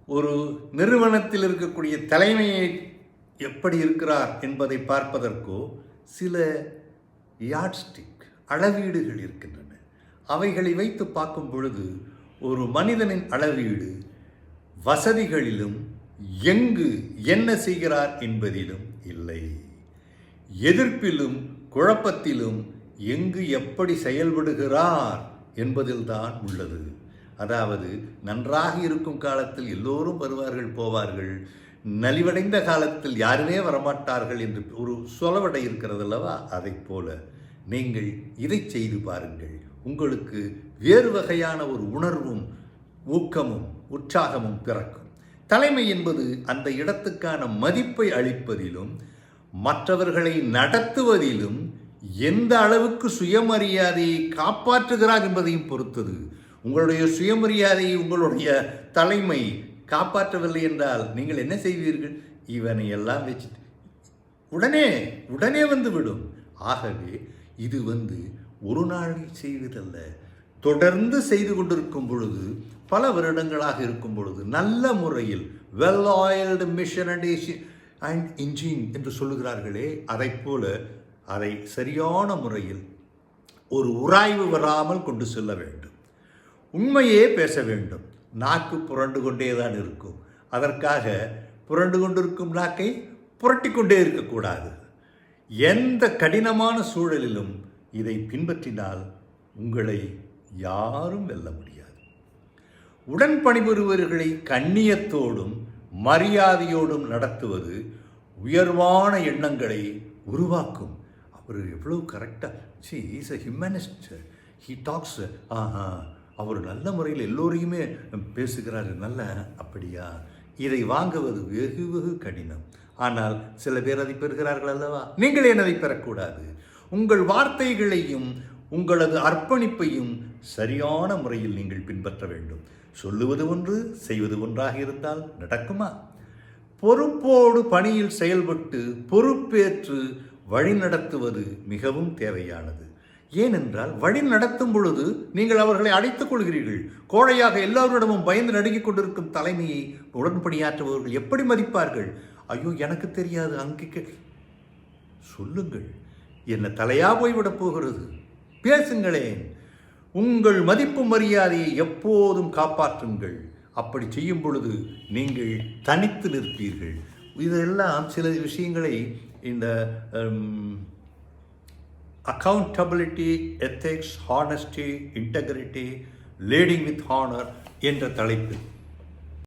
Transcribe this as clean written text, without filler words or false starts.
ஒரு நிறுவனத்தில் இருக்கக்கூடிய தலைமையை எப்படி இருக்கிறார் என்பதை பார்ப்பதற்கோ சில யாட்ஸ்டிக் அளவீடுகள் இருக்கின்றன. அவைகளை வைத்து பார்க்கும் பொழுது ஒரு மனிதனின் அளவீடு வசதிகளிலும் எங்கு என்ன செய்கிறார் என்பதிலும் இல்லை, எதிர்ப்பிலும் குழப்பத்திலும் எங்கு எப்படி செயல்படுகிறார் என்பதில்தான் உள்ளது. அதாவது நன்றாக இருக்கும் காலத்தில் எல்லோரும் வருவார்கள் போவார்கள், நலிவடைந்த காலத்தில் யாருமே வரமாட்டார்கள் என்று ஒரு சொலவடை இருக்கிறது அல்லவா? அதை போல நீங்கள் இதை செய்து பாருங்கள். உங்களுக்கு வேறு வகையான ஒரு உணர்வும் ஊக்கமும் உற்சாகமும் பிறக்கும். தலைமை என்பது அந்த இடத்துக்கான மதிப்பை அளிப்பதிலும் மற்றவர்களை நடத்துவதிலும் எந்த அளவுக்கு சுயமரியாதையை காப்பாற்றுகிறார் என்பதையும் பொறுத்தது. உங்களுடைய சுயமரியாதையை உங்களுடைய தலைமை காப்பாற்றவில்லை என்றால் நீங்கள் என்ன செய்வீர்கள்? இவனை எல்லாம் வச்சு உடனே வந்துவிடும். ஆகவே இது ஒரு நாளில் செய்வதல்ல, தொடர்ந்து செய்து கொண்டிருக்கும் பொழுது, பல வருடங்களாக இருக்கும் பொழுது நல்ல முறையில் well oiled mission and engine என்று சொல்லுகிறார்களே, அதை போல அதை சரியான முறையில் ஒரு உராய்வு வராமல் கொண்டு செல்ல வேண்டும். உண்மையே பேச வேண்டும். நாக்கு புரண்டு கொண்டே தான் இருக்கும். அதற்காக புரண்டு கொண்டிருக்கும் நாக்கை புரட்டி கொண்டே இருக்கக்கூடாது. எந்த கடினமான சூழலிலும் இதை பின்பற்றினால் உங்களை யாரும் வெல்ல முடியாது. உடன் பணிபுரிபவர்களை கண்ணியத்தோடும் மரியாதையோடும் நடத்துவது உயர்வான எண்ணங்களை உருவாக்கும். அவர் எவ்வளோ கரெக்டாக is a humanist, he talks, அவர் நல்ல முறையில் எல்லோரையுமே பேசுகிறாரு, நல்ல அப்படியா? இதை வாங்குவது வெகு வெகு கடினம். ஆனால் சில பேர் அதை பெறுகிறார்கள் அல்லவா? நீங்கள் ஏன் அதை பெறக்கூடாது? உங்கள் வார்த்தைகளையும் உங்களது அர்ப்பணிப்பையும் சரியான முறையில் நீங்கள் பின்பற்ற வேண்டும். சொல்லுவது ஒன்று, செய்வது ஒன்றாக இருந்தால் நடக்குமா? பொறுப்போடு பணியில் செயல்பட்டு பொறுப்பேற்று வழிநடத்துவது மிகவும் தேவையானது. ஏனென்றால் வழி நடத்தும் பொழுது நீங்கள் அவர்களை அழைத்துக் கொள்கிறீர்கள். கோழையாக எல்லாரிடமும் பயந்து நடுங்கிக் கொண்டிருக்கும் தலைமையை உடன்படியாற்றுபவர்கள் எப்படி மதிப்பார்கள்? ஐயோ, எனக்கு தெரியாது, அங்கே சொல்லுங்கள். என்ன தலையா போய்விடப் போகிறது? பேசுங்களேன். உங்கள் மதிப்பு மரியாதையை எப்போதும் காப்பாற்றுங்கள். அப்படி செய்யும் பொழுது நீங்கள் தனித்து நிற்பீர்கள். இதெல்லாம் சில விஷயங்களை இந்த accountability, ethics, honesty, integrity, leading with honor என்ற தலைப்பில்